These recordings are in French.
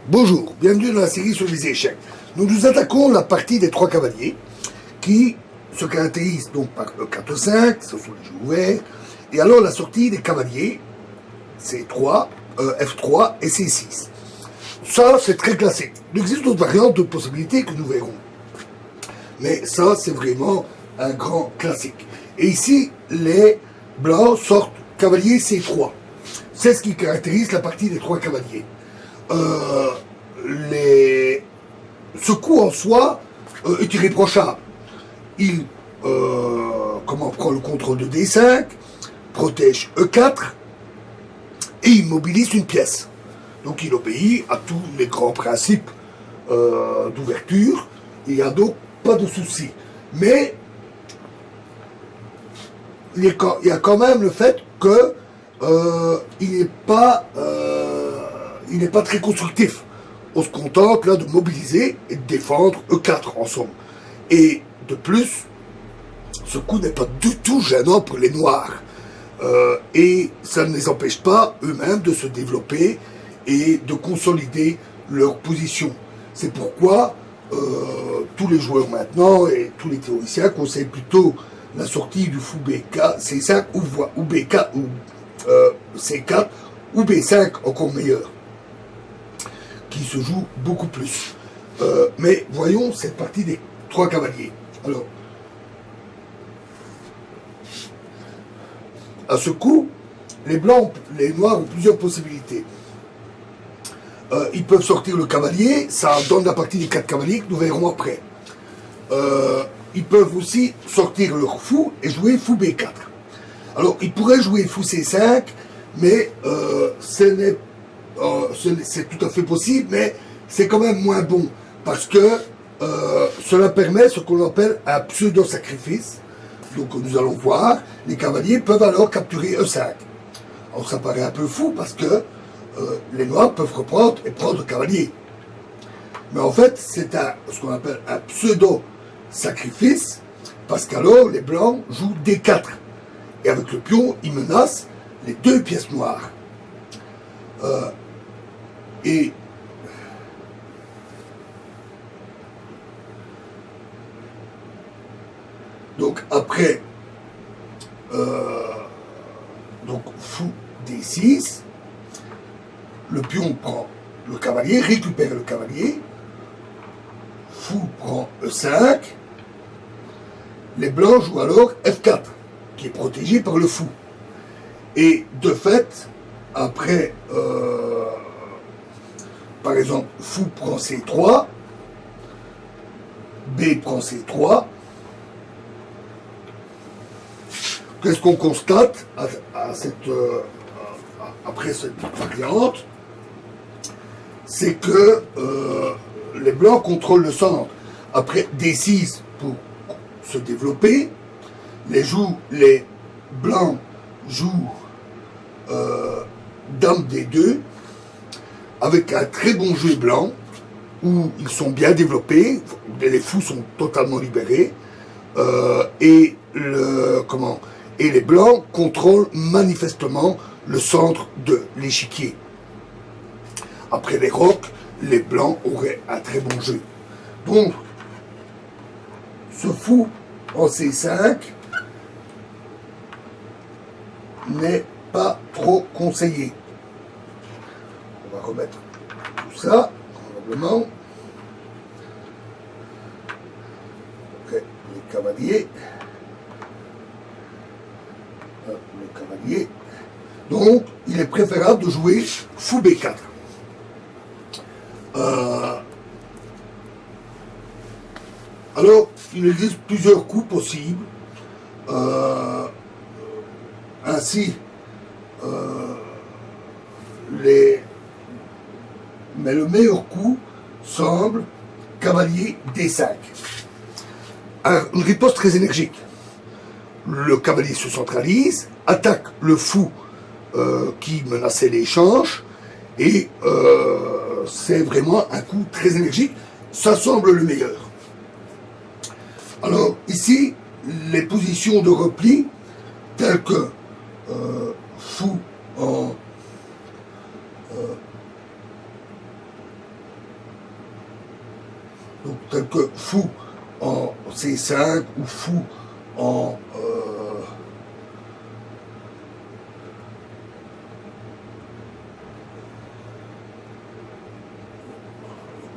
Bonjour, bienvenue dans la série sur les échecs. Nous nous attaquons la partie des trois cavaliers qui se caractérise donc par E4-5, ce sont les jeux ouverts, et alors la sortie des cavaliers, C3, F3 et C6. Ça, c'est très classique. Il existe d'autres variantes, d'autres possibilités que nous verrons. Mais ça, c'est vraiment un grand classique. Et ici, les blancs sortent cavalier C3. C'est ce qui caractérise la partie des trois cavaliers. Ce coup en soi est irréprochable. Il prend le contrôle de D5, protège E4 et immobilise une pièce. Donc il obéit à tous les grands principes d'ouverture. Il n'y a donc pas de souci. Mais il y a quand même le fait que il n'est pas très constructif. On se contente là de mobiliser et de défendre E4 en somme. Et de plus, ce coup n'est pas du tout gênant pour les noirs. Et ça ne les empêche pas eux-mêmes de se développer et de consolider leur position. C'est pourquoi tous les joueurs maintenant et tous les théoriciens conseillent plutôt la sortie du fou BK, C5 ou BK ou C4 ou B5 encore meilleur, qui se joue beaucoup plus. Mais voyons cette partie des trois cavaliers. Alors, à ce coup, les blancs, les noirs ont plusieurs possibilités. Ils peuvent sortir le cavalier, ça donne la partie des quatre cavaliers que nous verrons après. Ils peuvent aussi sortir leur fou et jouer fou B4. Alors, ils pourraient jouer fou C5, mais c'est tout à fait possible, mais c'est quand même moins bon, parce que cela permet ce qu'on appelle un pseudo-sacrifice. Donc nous allons voir, les cavaliers peuvent alors capturer E5. Alors ça paraît un peu fou, parce que les noirs peuvent reprendre et prendre le cavalier. Mais en fait, c'est ce qu'on appelle un pseudo-sacrifice, parce qu'alors les blancs jouent D4. Et avec le pion, ils menacent les deux pièces noires. Et donc après donc fou D6, le pion prend le cavalier, récupère le cavalier, fou prend E5, les blancs jouent alors F4, qui est protégé par le fou. Et de fait, après, par exemple, fou prend C3, B prend C3. Qu'est-ce qu'on constate après cette variante? C'est que les blancs contrôlent le centre. Après D6 pour se développer, les blancs jouent Dame D2 avec un très bon jeu blanc où ils sont bien développés, les fous sont totalement libérés et les blancs contrôlent manifestement le centre de l'échiquier. Après les rocs, les blancs auraient un très bon jeu. Donc, ce fou en C5 n'est pas trop conseillé. On va remettre tout ça, probablement. Après, les cavaliers. Le cavalier. Donc, il est préférable de jouer fou B4. Alors, il existe plusieurs coups possibles. Ainsi, mais le meilleur coup semble cavalier D5. Une riposte très énergique. Le cavalier se centralise, attaque le fou qui menaçait l'échange, et c'est vraiment un coup très énergique. Ça semble le meilleur. Alors ici, les positions de repli, telles que fou en Donc, tel que fou en C5 ou fou en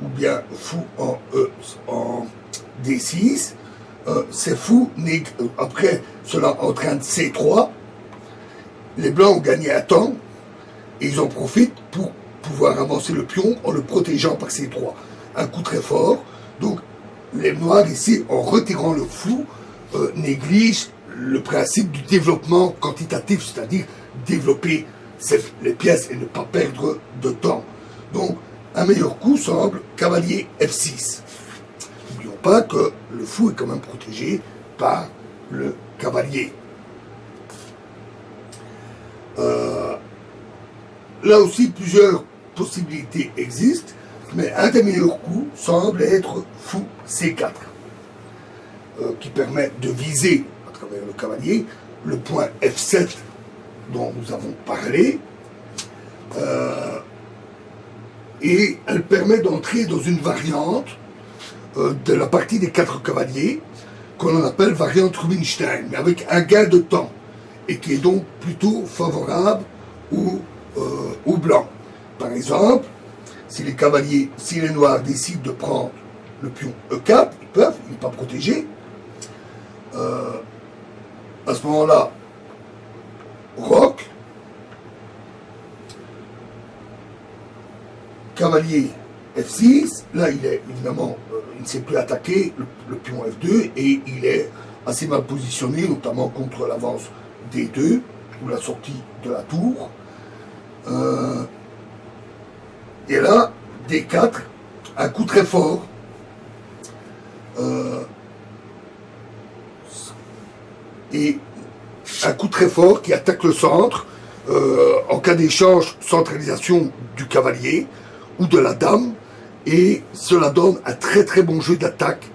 ou bien fou en D6, c'est fou, après cela entraîne C3, les blancs ont gagné un temps et ils en profitent pour pouvoir avancer le pion en le protégeant par C3. Un coup très fort. Donc les noirs ici, en retirant le fou, négligent le principe du développement quantitatif, c'est-à-dire développer les pièces et ne pas perdre de temps. Donc un meilleur coup semble cavalier F6. N'oublions pas que le fou est quand même protégé par le cavalier. Là aussi, plusieurs possibilités existent, mais un des meilleurs coups semble être fou C4, qui permet de viser à travers le cavalier le point F7 dont nous avons parlé, et elle permet d'entrer dans une variante de la partie des 4 cavaliers qu'on appelle variante Rubinstein, mais avec un gain de temps, et qui est donc plutôt favorable aux blancs. Par exemple, si les noirs décident de prendre le pion E4, ils peuvent, il n'est pas protégé. À ce moment-là, roc, cavalier F6, là il est évidemment, il ne sait plus attaquer le pion F2 et il est assez mal positionné, notamment contre l'avance D2 ou la sortie de la tour. Et là, D4, un coup très fort. Et un coup très fort qui attaque le centre. En cas d'échange, centralisation du cavalier ou de la dame. Et cela donne un très très bon jeu d'attaque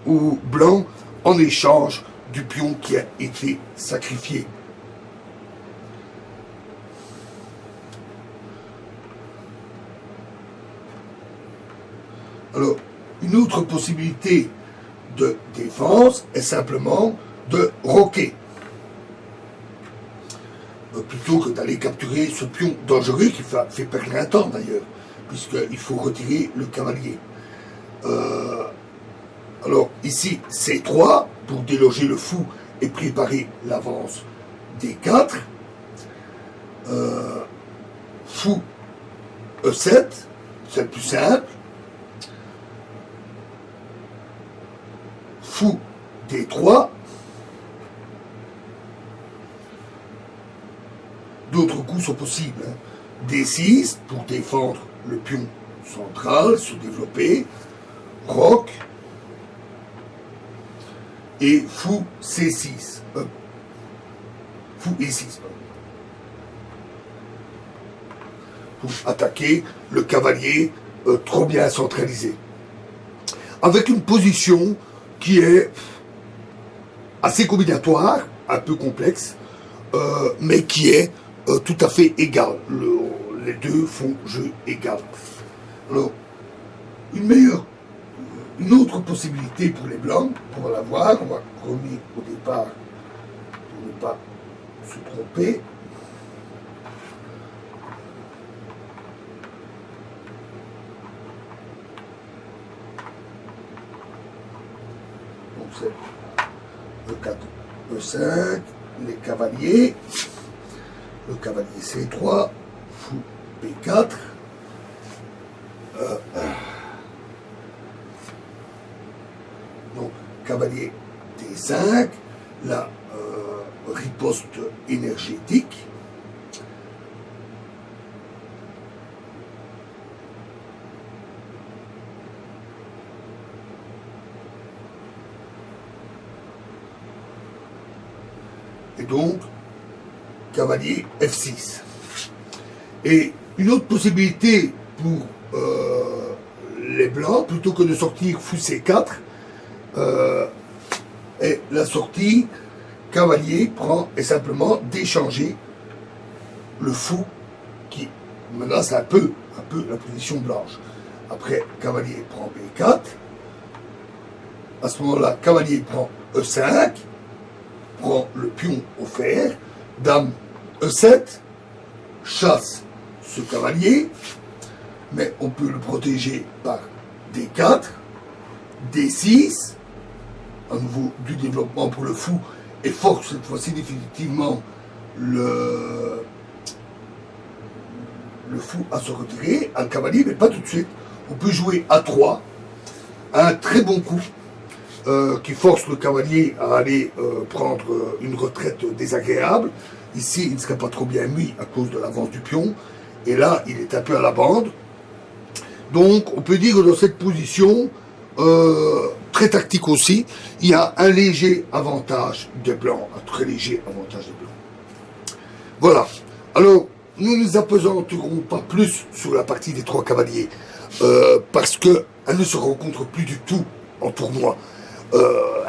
aux blancs en échange du pion qui a été sacrifié. Alors, une autre possibilité de défense est simplement de roquer. Plutôt que d'aller capturer ce pion dangereux qui fait perdre un temps d'ailleurs, puisqu'il faut retirer le cavalier. Alors ici, C3 pour déloger le fou et préparer l'avance D4. Fou E7, c'est le plus simple. Fou D3. D'autres coups sont possibles. D6 pour défendre le pion central, se développer. Roc. Et fou C6. Fou E6. Pour attaquer le cavalier trop bien centralisé. Avec une position qui est assez combinatoire, un peu complexe, mais qui est tout à fait égale. Les deux font jeu égal. Alors, une autre possibilité pour les blancs, pour la voir, on va revenir au départ pour ne pas se tromper. Donc c'est E4, E5, les cavaliers, le cavalier C3, fou B4, donc cavalier D5, la riposte énergétique, et donc cavalier F6. Et une autre possibilité pour les blancs, plutôt que de sortir fou C4, est la sortie cavalier prend et simplement d'échanger le fou qui menace un peu la position blanche. Après, cavalier prend B4, À ce moment-là, cavalier prend E5, prend le pion au fer, dame E7, chasse ce cavalier, mais on peut le protéger par D4, D6, à nouveau du développement pour le fou, et force cette fois-ci définitivement le fou à se retirer, un cavalier, mais pas tout de suite. On peut jouer A3, un très bon coup, qui force le cavalier à aller prendre une retraite désagréable. Ici, il ne serait pas trop bien mis à cause de l'avance du pion, et là, il est un peu à la bande. Donc, on peut dire que dans cette position, très tactique aussi, il y a un léger avantage des blancs, un très léger avantage des blancs. Voilà. Alors, nous ne nous apesanterons pas plus sur la partie des 3 cavaliers, parce qu'elle ne se rencontre plus du tout en tournoi.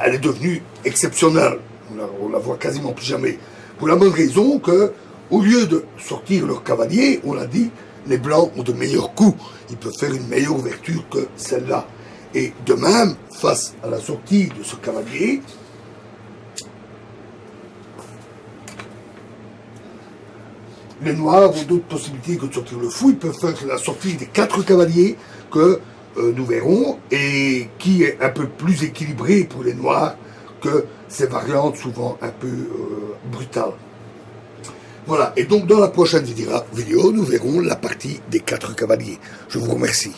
Elle est devenue exceptionnelle. On la voit quasiment plus jamais. Pour la bonne raison que, au lieu de sortir leur cavalier, on l'a dit, les blancs ont de meilleurs coups. Ils peuvent faire une meilleure ouverture que celle-là. Et de même, face à la sortie de ce cavalier, les noirs ont d'autres possibilités que de sortir le fou. Ils peuvent faire la sortie des 4 cavaliers que nous verrons, et qui est un peu plus équilibré pour les noirs que ces variantes souvent un peu brutales. Voilà, et donc dans la prochaine vidéo, nous verrons la partie des 4 cavaliers. Je vous remercie.